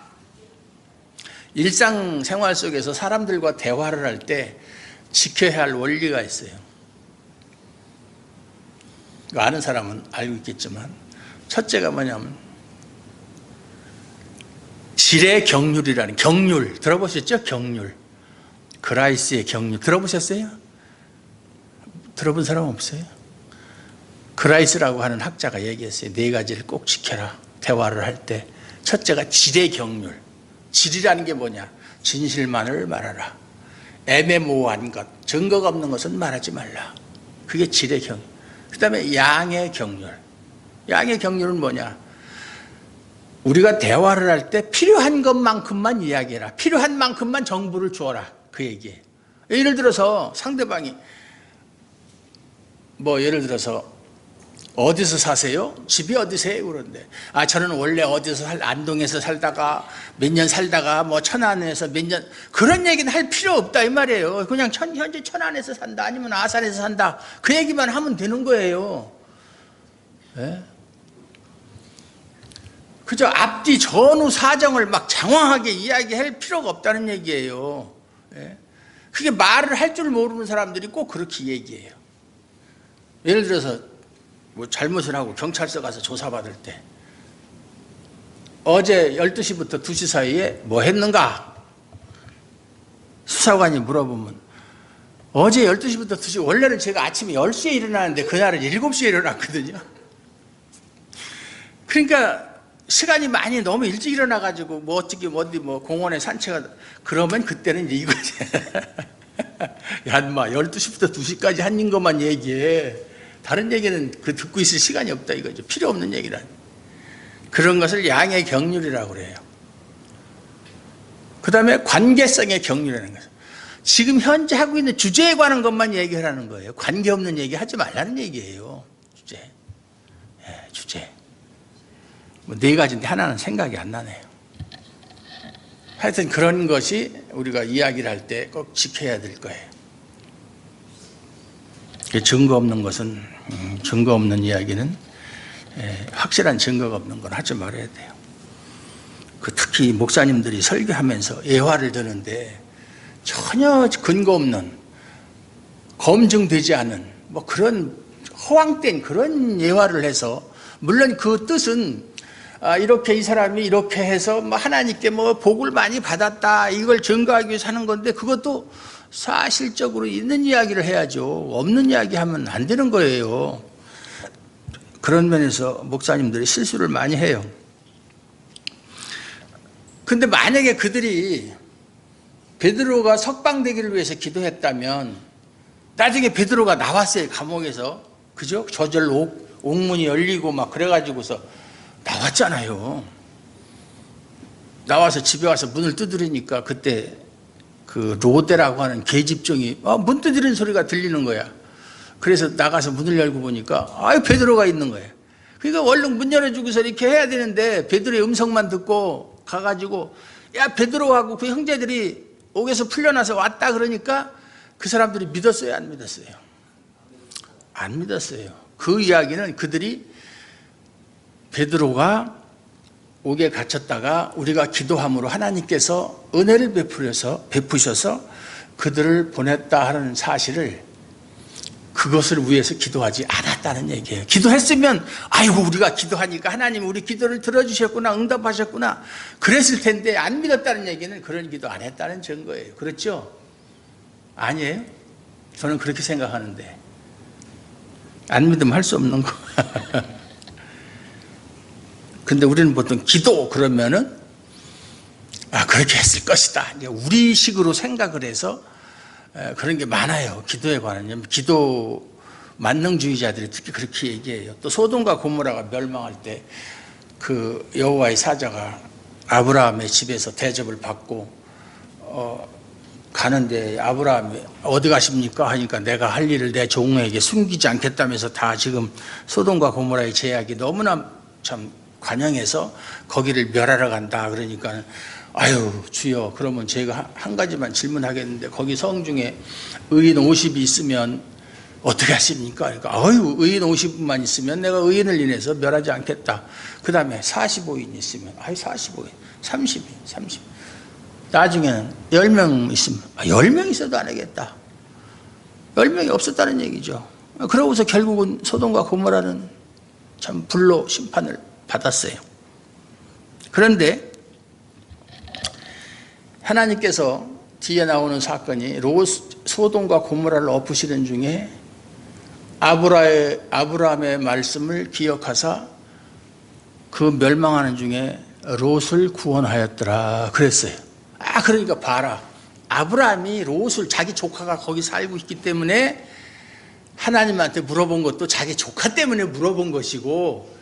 일상생활 속에서 사람들과 대화를 할 때 지켜야 할 원리가 있어요. 아는 사람은 알고 있겠지만 첫째가 뭐냐면 질의 경륜이라는 경륜 들어보셨죠? 경륜. 그라이스의 경륜 들어보셨어요? 들어본 사람 없어요? 그라이스라고 하는 학자가 얘기했어요. 4가지를 꼭 지켜라. 대화를 할 때. 첫째가 질의 경륜. 질이라는 게 뭐냐? 진실만을 말하라. 애매모호한 것, 증거가 없는 것은 말하지 말라. 그게 질의 경륜. 그 다음에 양의 경륜. 양의 경륜은 뭐냐? 우리가 대화를 할 때 필요한 것만큼만 이야기해라. 필요한 만큼만 정보를 주어라. 그 얘기예요. 예를 들어서 상대방이 예를 들어서 어디서 사세요? 집이 어디세요? 그런데 저는 원래 어디서 안동에서 살다가 몇 년 살다가 천안에서 몇 년 그런 얘기는 할 필요 없다 이 말이에요. 그냥 현재 천안에서 산다 아니면 아산에서 산다 그 얘기만 하면 되는 거예요. 네? 그저 앞뒤 전후 사정을 막 장황하게 이야기할 필요가 없다는 얘기예요. 네? 그게 말을 할 줄 모르는 사람들이 꼭 그렇게 얘기해요. 예를 들어서 잘못을 하고 경찰서 가서 조사받을 때 어제 12시부터 2시 사이에 뭐 했는가? 수사관이 물어보면 어제 12시부터 2시 원래는 제가 아침에 10시에 일어나는데 그날은 7시에 일어났거든요. 그러니까 시간이 많이 너무 일찍 일어나가지고 어디 공원에 산책하다 그러면 그때는 이제 이거지. 야 인마 12시부터 2시까지 한 것만 얘기해. 다른 얘기는 그 듣고 있을 시간이 없다 이거죠. 필요 없는 얘기란. 그런 것을 양의 경륜이라고 그래요. 그 다음에 관계성의 경륜이라는 거죠. 지금 현재 하고 있는 주제에 관한 것만 얘기하라는 거예요. 관계없는 얘기 하지 말라는 얘기예요. 주제. 예, 주제. 뭐 네 가지인데 하나는 생각이 안 나네요. 하여튼 그런 것이 우리가 이야기를 할 때 꼭 지켜야 될 거예요. 증거 없는 것은, 증거 없는 이야기는 확실한 증거가 없는 건 하지 말아야 돼요. 특히 목사님들이 설교하면서 예화를 드는데 전혀 근거 없는, 검증되지 않은 뭐 그런 허황된 그런 예화를 해서, 물론 그 뜻은 이렇게 이 사람이 이렇게 해서 뭐 하나님께 뭐 복을 많이 받았다 이걸 증거하기 위해서 하는 건데, 그것도 사실적으로 있는 이야기를 해야죠. 없는 이야기 하면 안 되는 거예요. 그런 면에서 목사님들이 실수를 많이 해요. 근데 만약에 그들이 베드로가 석방되기를 위해서 기도했다면 나중에 베드로가 나왔어요. 감옥에서. 그죠? 저절로 옥문이 열리고 막 그래가지고서 나왔잖아요. 나와서 집에 와서 문을 두드리니까 그때 그 로데라고 하는 계집종이 문 두드리는 소리가 들리는 거야. 그래서 나가서 문을 열고 보니까 베드로가 있는 거예요. 그러니까 얼른 문 열어주고서 이렇게 해야 되는데 베드로의 음성만 듣고 가가지고 야 베드로하고 그 형제들이 옥에서 풀려나서 왔다 그러니까 그 사람들이 믿었어요, 안 믿었어요? 안 믿었어요. 그 이야기는 그들이 베드로가 옥에 갇혔다가 우리가 기도함으로 하나님께서 은혜를 베푸셔서 그들을 보냈다 하는 사실을, 그것을 위해서 기도하지 않았다는 얘기예요. 기도했으면 아이고 우리가 기도하니까 하나님 우리 기도를 들어주셨구나, 응답하셨구나 그랬을 텐데, 안 믿었다는 얘기는 그런 기도 안 했다는 증거예요. 그렇죠? 아니에요? 저는 그렇게 생각하는데, 안 믿으면 할 수 없는 거. 근데 우리는 보통 기도 그러면은 그렇게 했을 것이다, 이제 우리식으로 생각을 해서 그런 게 많아요. 기도에 관한. 기도 만능주의자들이 특히 그렇게 얘기해요. 또 소돔과 고모라가 멸망할 때 그 여호와의 사자가 아브라함의 집에서 대접을 받고 가는데 아브라함이 어디 가십니까 하니까 내가 할 일을 내 종에게 숨기지 않겠다면서 다 지금 소돔과 고모라의 제약이 너무나 참 관영해서 거기를 멸하러 간다. 그러니까 아유 주여, 그러면 제가 한 가지만 질문하겠는데 거기 성 중에 의인 50이 있으면 어떻게 하십니까? 그러니까 아유 의인 50만 있으면 내가 의인을 인해서 멸하지 않겠다. 그 다음에 45인 있으면 45인 30인 30. 나중에는 10명 있으면 10명 있어도 안 하겠다. 10명이 없었다는 얘기죠. 그러고서 결국은 소돔과 고모라는 참 불로 심판을 받았어요. 그런데 하나님께서 뒤에 나오는 사건이 소돔과 고모라를 엎으시는 중에 아브라함의 말씀을 기억하사 그 멸망하는 중에 롯을 구원하였더라 그랬어요. 그러니까 봐라, 아브라함이 롯을, 자기 조카가 거기 살고 있기 때문에 하나님한테 물어본 것도 자기 조카 때문에 물어본 것이고,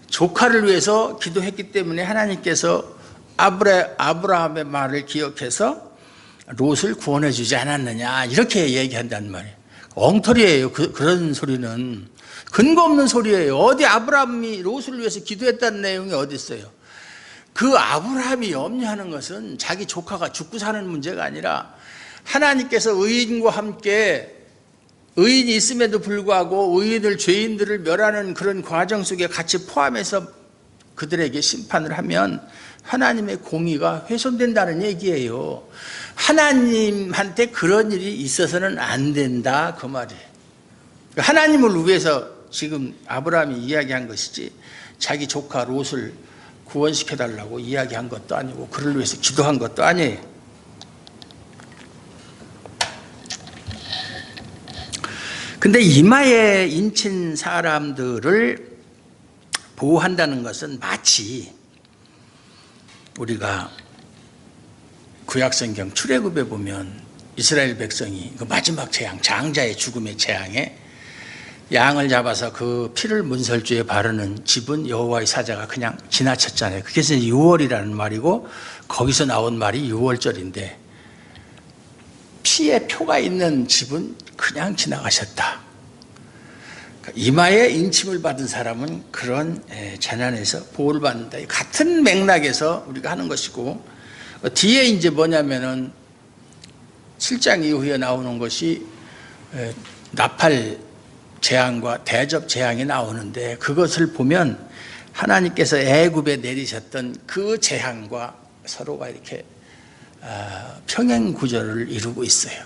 조카를 위해서 기도했기 때문에 하나님께서 아브라함의 말을 기억해서 롯을 구원해 주지 않았느냐, 이렇게 얘기한단 말이에요. 엉터리예요. 그런 소리는 근거 없는 소리예요. 어디 아브라함이 롯을 위해서 기도했다는 내용이 어디 있어요? 그 아브라함이 염려하는 것은 자기 조카가 죽고 사는 문제가 아니라 하나님께서 의인과 함께, 의인이 있음에도 불구하고 죄인들을 멸하는 그런 과정 속에 같이 포함해서 그들에게 심판을 하면 하나님의 공의가 훼손된다는 얘기예요. 하나님한테 그런 일이 있어서는 안 된다, 그 말이에요. 하나님을 위해서 지금 아브라함이 이야기한 것이지 자기 조카 롯을 구원시켜달라고 이야기한 것도 아니고 그를 위해서 기도한 것도 아니에요. 근데 이마에 인친 사람들을 보호한다는 것은 마치 우리가 구약성경 출애굽에 보면 이스라엘 백성이 그 마지막 재앙, 장자의 죽음의 재앙에 양을 잡아서 그 피를 문설주에 바르는 집은 여호와의 사자가 그냥 지나쳤잖아요. 그래서 유월이라는 말이고 거기서 나온 말이 유월절인데 피에 표가 있는 집은 그냥 지나가셨다. 이마에 인침을 받은 사람은 그런 재난에서 보호를 받는다. 같은 맥락에서 우리가 하는 것이고 뒤에 이제 뭐냐면은 7장 이후에 나오는 것이 나팔 재앙과 대접 재앙이 나오는데 그것을 보면 하나님께서 애굽에 내리셨던 그 재앙과 서로가 이렇게 평행 구조를 이루고 있어요.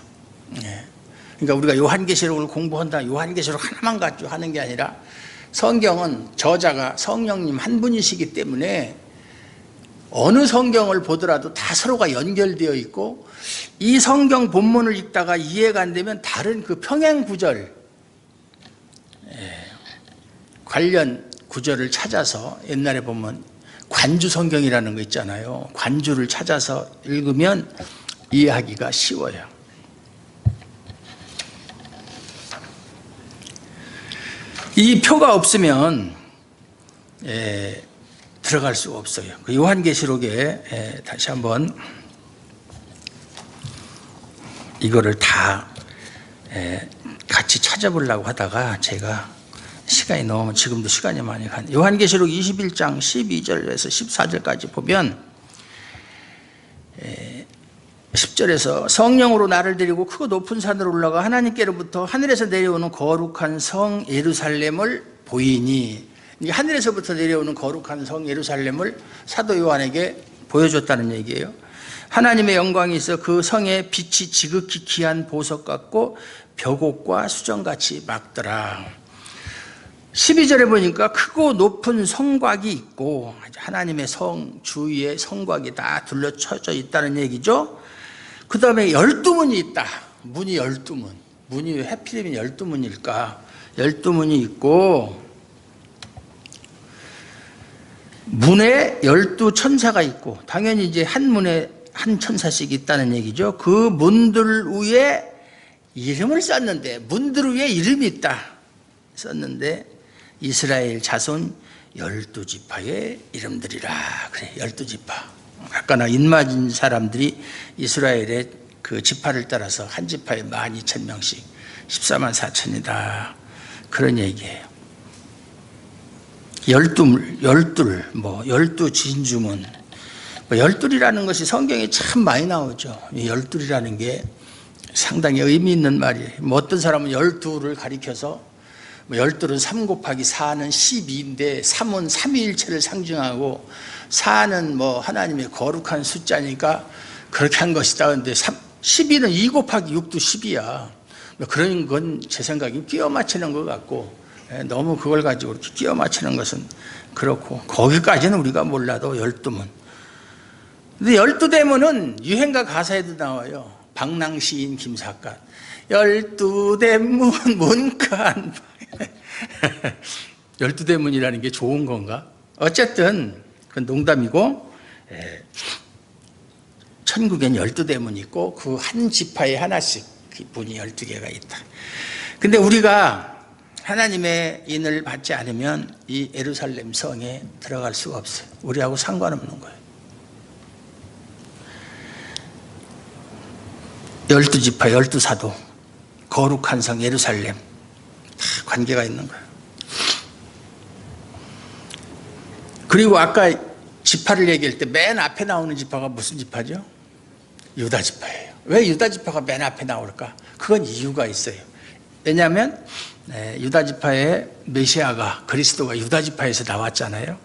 그러니까 우리가 요한계시록을 공부한다, 요한계시록 하나만 가지고 하는 게 아니라 성경은 저자가 성령님 한 분이시기 때문에 어느 성경을 보더라도 다 서로가 연결되어 있고 이 성경 본문을 읽다가 이해가 안 되면 다른 그 평행 구절 관련 구절을 찾아서 옛날에 보면 관주 성경이라는 거 있잖아요. 관주를 찾아서 읽으면 이해하기가 쉬워요. 이 표가 없으면 들어갈 수가 없어요. 그 요한계시록에 다시 한번 이거를 다 같이 찾아보려고 하다가 제가 시간이 너무 지금도 시간이 많이 가네. 요한계시록 21장 12절에서 14절까지 보면 10절에서 성령으로 나를 데리고 크고 높은 산으로 올라가 하나님께로부터 하늘에서 내려오는 거룩한 성 예루살렘을 보이니, 하늘에서부터 내려오는 거룩한 성 예루살렘을 사도 요한에게 보여줬다는 얘기예요. 하나님의 영광이 있어 그 성에 빛이 지극히 귀한 보석 같고 벽옥과 수정같이 막더라. 12절에 보니까 크고 높은 성곽이 있고 하나님의 성 주위에 성곽이 다 둘러쳐져 있다는 얘기죠. 그 다음에 12문이 있다. 문이 12문. 문이 왜 해필이면 12문일까? 12문이 있고 문에 12천사가 있고 당연히 이제 한 문에 한 천사씩 있다는 얘기죠. 그 문들 위에 이름을 썼는데 문들 위에 이름이 있다 썼는데 이스라엘 자손 12지파의 이름들이라. 그래, 12지파. 아까나 인맞은 사람들이 이스라엘의 그 지파를 따라서 한 지파에 12,000명씩 14만 4천이다. 그런 얘기예요. 12 진주문. 12이라는 것이 성경에 참 많이 나오죠. 12이라는 게 상당히 의미 있는 말이에요. 어떤 사람은 12를 가리켜서 12는 3 곱하기 4는 12인데 3은 삼위일체를 상징하고 4는 하나님의 거룩한 숫자니까 그렇게 한 것이다. 그런데 12는 2 곱하기 6도 10이야. 그런 건 제 생각에 끼워 맞추는 것 같고 너무 그걸 가지고 이렇게 끼워 맞추는 것은 그렇고 거기까지는 우리가 몰라도 12문. 근데 12대문은 유행가 가사에도 나와요. 방랑시인 김사갓 12대문 문간 12대문이라는 게 좋은 건가? 어쨌든 그건 농담이고 천국엔 12대문이 있고 그 한 지파에 하나씩 그 문이 12개가 있다. 근데 우리가 하나님의 인을 받지 않으면 이 예루살렘 성에 들어갈 수가 없어요. 우리하고 상관없는 거예요. 12지파 12사도 거룩한 성 예루살렘 다 관계가 있는 거예요. 그리고 아까 지파를 얘기할 때 맨 앞에 나오는 지파가 무슨 지파죠? 유다 지파예요. 왜 유다 지파가 맨 앞에 나올까? 그건 이유가 있어요. 왜냐하면 유다 지파의 메시아가 그리스도가 유다 지파에서 나왔잖아요.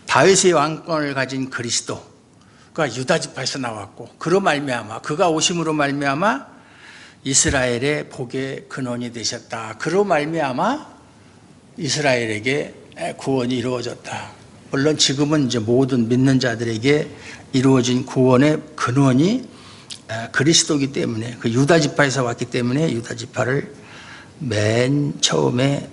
다윗의 왕권을 가진 그리스도가 유다 지파에서 나왔고 그로 말미암아 그가 오심으로 말미암아 이스라엘의 복의 근원이 되셨다. 그로 말미암아 이스라엘에게 구원이 이루어졌다. 물론 지금은 이제 모든 믿는 자들에게 이루어진 구원의 근원이 그리스도이기 때문에 그 유다 지파에서 왔기 때문에 유다 지파를 맨 처음에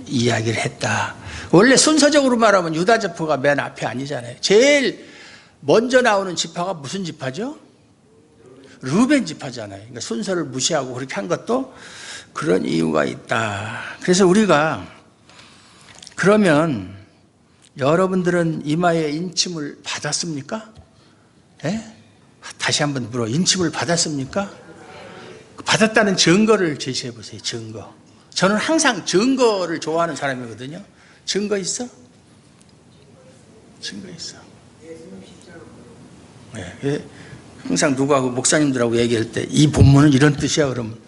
이야기를 했다. 원래 순서적으로 말하면 유다 지파가 맨 앞에 아니잖아요. 제일 먼저 나오는 지파가 무슨 지파죠? 르벤 지파잖아요. 그러니까 순서를 무시하고 그렇게 한 것도 그런 이유가 있다. 그래서 우리가 그러면 여러분들은 이마에 인침을 받았습니까? 예? 다시 한번 물어. 인침을 받았습니까? 받았다는 증거를 제시해 보세요. 증거. 저는 항상 증거를 좋아하는 사람이거든요. 증거 있어? 증거 있어. 예. 항상 누구하고 목사님들하고 얘기할 때 이 본문은 이런 뜻이야 그러면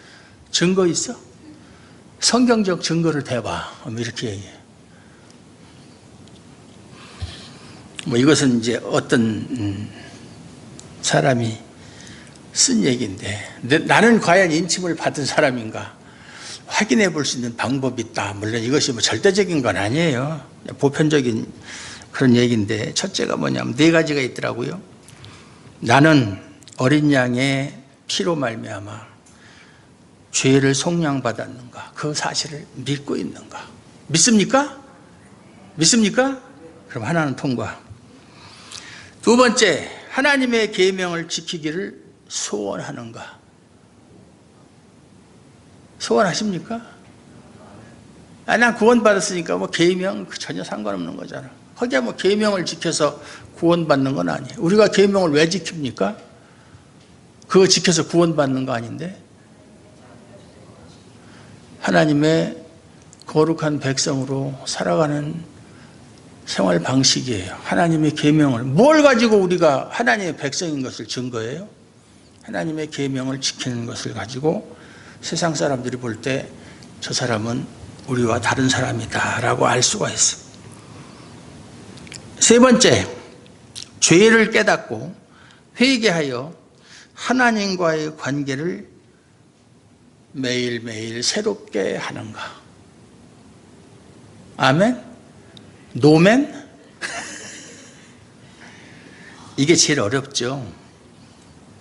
증거 있어? 성경적 증거를 대봐. 이렇게 얘기해. 이것은 이제 어떤 사람이 쓴 얘기인데 나는 과연 인침을 받은 사람인가 확인해 볼 수 있는 방법이 있다. 물론 이것이 절대적인 건 아니에요. 보편적인 그런 얘기인데 첫째가 뭐냐면 네 가지가 있더라고요. 나는 어린 양의 피로 말미암아 죄를 속량받았는가 그 사실을 믿고 있는가. 믿습니까? 믿습니까? 그럼 하나는 통과. 두 번째, 하나님의 계명을 지키기를 소원하는가. 소원하십니까? 난 구원받았으니까 계명 전혀 상관없는 거잖아. 거기야 계명을 지켜서 구원받는 건 아니에요. 우리가 계명을 왜 지킵니까? 그거 지켜서 구원받는 거 아닌데? 하나님의 거룩한 백성으로 살아가는 생활 방식이에요. 하나님의 계명을 뭘 가지고 우리가 하나님의 백성인 것을 증거해요? 하나님의 계명을 지키는 것을 가지고 세상 사람들이 볼 때 저 사람은 우리와 다른 사람이다 라고 알 수가 있어. 세 번째, 죄를 깨닫고 회개하여 하나님과의 관계를 매일매일 새롭게 하는가. 아멘? 노멘? 이게 제일 어렵죠.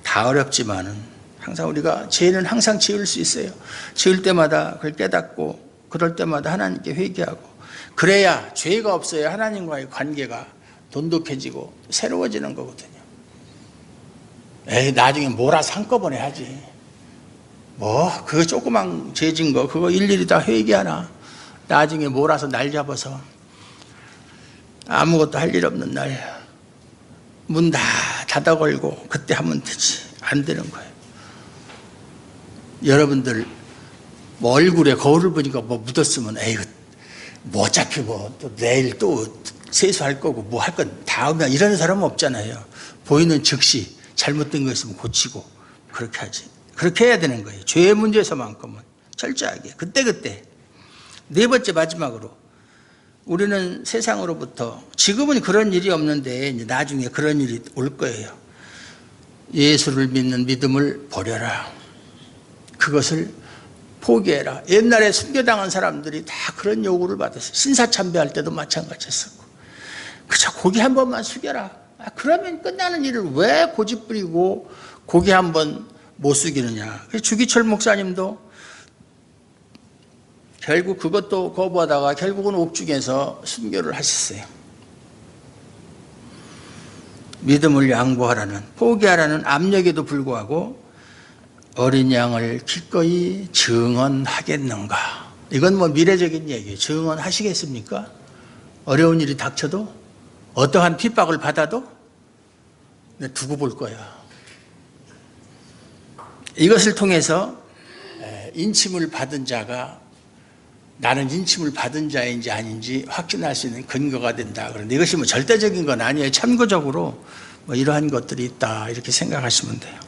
다 어렵지만은 항상 우리가 죄는 항상 지을 수 있어요. 지을 때마다 그걸 깨닫고 그럴 때마다 하나님께 회개하고 그래야 죄가 없어야 하나님과의 관계가 돈독해지고 새로워지는 거거든요. 나중에 몰아서 한꺼번에 하지. 그거 조그만 죄진 거 그거 일일이 다 회개하나. 나중에 몰아서 날 잡아서 아무것도 할 일 없는 날 문 다 닫아 걸고 그때 하면 되지. 안 되는 거예요. 여러분들 얼굴에 거울을 보니까 묻었으면 어차피 또 내일 또 세수할 거고 할 건 다음에 이러는 사람은 없잖아요. 보이는 즉시 잘못된 거 있으면 고치고 그렇게 하지. 그렇게 해야 되는 거예요. 죄의 문제에서만큼은 철저하게 그때그때. 네 번째 마지막으로 우리는 세상으로부터 지금은 그런 일이 없는데 이제 나중에 그런 일이 올 거예요. 예수를 믿는 믿음을 버려라. 그것을 포기해라. 옛날에 순교당한 사람들이 다 그런 요구를 받았어요. 신사참배할 때도 마찬가지였었고. 그저 고기 한 번만 숙여라. 그러면 끝나는 일을 왜 고집부리고 고기 한 번 못 숙이느냐. 그래서 주기철 목사님도 결국 그것도 거부하다가 결국은 옥중에서 순교를 하셨어요. 믿음을 양보하라는, 포기하라는 압력에도 불구하고 어린 양을 기꺼이 증언하겠는가. 이건 미래적인 얘기예요. 증언하시겠습니까? 어려운 일이 닥쳐도 어떠한 핍박을 받아도 두고 볼 거야. 이것을 통해서 인침을 받은 자가 나는 인침을 받은 자인지 아닌지 확진할 수 있는 근거가 된다. 그런데 이것이 절대적인 건 아니에요. 참고적으로 이러한 것들이 있다. 이렇게 생각하시면 돼요.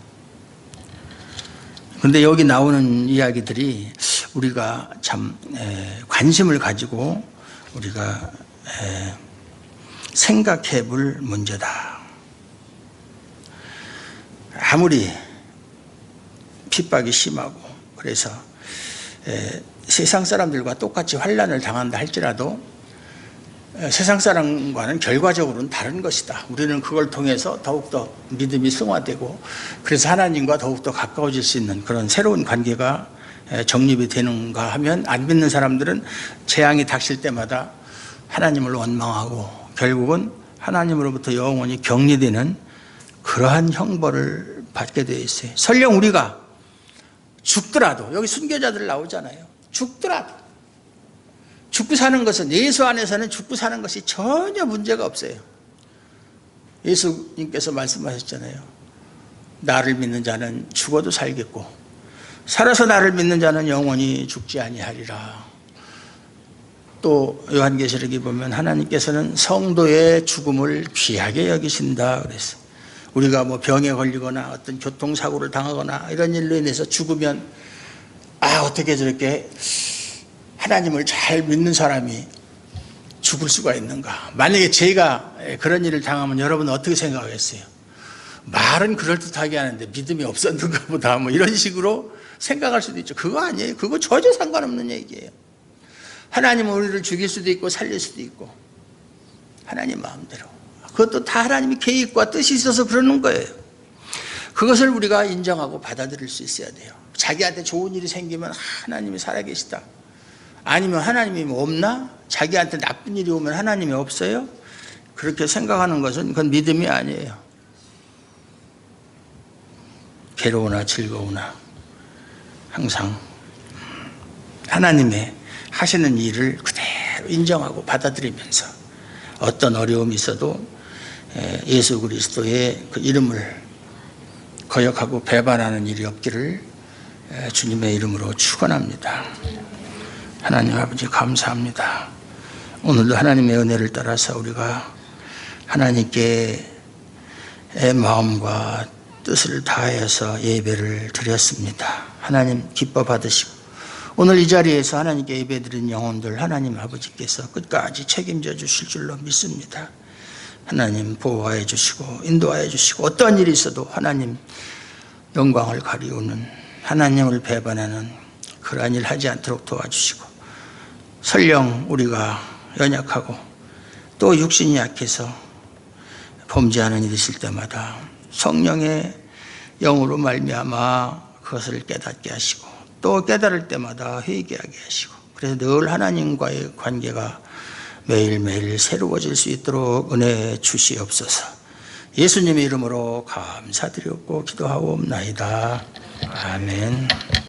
그런데 여기 나오는 이야기들이 우리가 참 관심을 가지고 우리가 생각해 볼 문제다. 아무리 핍박이 심하고 그래서 세상 사람들과 똑같이 환난을 당한다 할지라도 세상 사람과는 결과적으로는 다른 것이다. 우리는 그걸 통해서 더욱더 믿음이 승화되고 그래서 하나님과 더욱더 가까워질 수 있는 그런 새로운 관계가 정립이 되는가 하면 안 믿는 사람들은 재앙이 닥칠 때마다 하나님을 원망하고 결국은 하나님으로부터 영원히 격리되는 그러한 형벌을 받게 되어 있어요. 설령 우리가 죽더라도, 여기 순교자들 나오잖아요. 죽더라도. 죽고 사는 것은, 예수 안에서는 죽고 사는 것이 전혀 문제가 없어요. 예수님께서 말씀하셨잖아요. 나를 믿는 자는 죽어도 살겠고 살아서 나를 믿는 자는 영원히 죽지 아니하리라. 또 요한계시록에 보면 하나님께서는 성도의 죽음을 귀하게 여기신다 그랬어요. 우리가 뭐 병에 걸리거나 어떤 교통사고를 당하거나 이런 일로 인해서 죽으면 어떻게 저렇게 하나님을 잘 믿는 사람이 죽을 수가 있는가. 만약에 제가 그런 일을 당하면 여러분은 어떻게 생각하겠어요? 말은 그럴듯하게 하는데 믿음이 없었는가 보다, 뭐 이런 식으로 생각할 수도 있죠. 그거 아니에요. 그거 전혀 상관없는 얘기예요. 하나님은 우리를 죽일 수도 있고 살릴 수도 있고, 하나님 마음대로. 그것도 다 하나님의 계획과 뜻이 있어서 그러는 거예요. 그것을 우리가 인정하고 받아들일 수 있어야 돼요. 자기한테 좋은 일이 생기면 하나님이 살아계시다. 아니면 하나님이 뭐 없나? 자기한테 나쁜 일이 오면 하나님이 없어요? 그렇게 생각하는 것은 그건 믿음이 아니에요. 괴로우나 즐거우나 항상 하나님의 하시는 일을 그대로 인정하고 받아들이면서 어떤 어려움이 있어도 예수 그리스도의 그 이름을 거역하고 배반하는 일이 없기를 주님의 이름으로 축원합니다. 하나님 아버지 감사합니다. 오늘도 하나님의 은혜를 따라서 우리가 하나님께 마음과 뜻을 다해서 예배를 드렸습니다. 하나님 기뻐 받으시고 오늘 이 자리에서 하나님께 예배드린 영혼들 하나님 아버지께서 끝까지 책임져 주실 줄로 믿습니다. 하나님 보호하여 주시고 인도하여 주시고 어떠한 일이 있어도 하나님 영광을 가리우는, 하나님을 배반하는 그러한 일 하지 않도록 도와주시고, 설령 우리가 연약하고 또 육신이 약해서 범죄하는 일이 있을 때마다 성령의 영으로 말미암아 그것을 깨닫게 하시고 또 깨달을 때마다 회개하게 하시고, 그래서 늘 하나님과의 관계가 매일매일 새로워질 수 있도록 은혜 주시옵소서. 예수님의 이름으로 감사드렸고 기도하옵나이다. 아멘.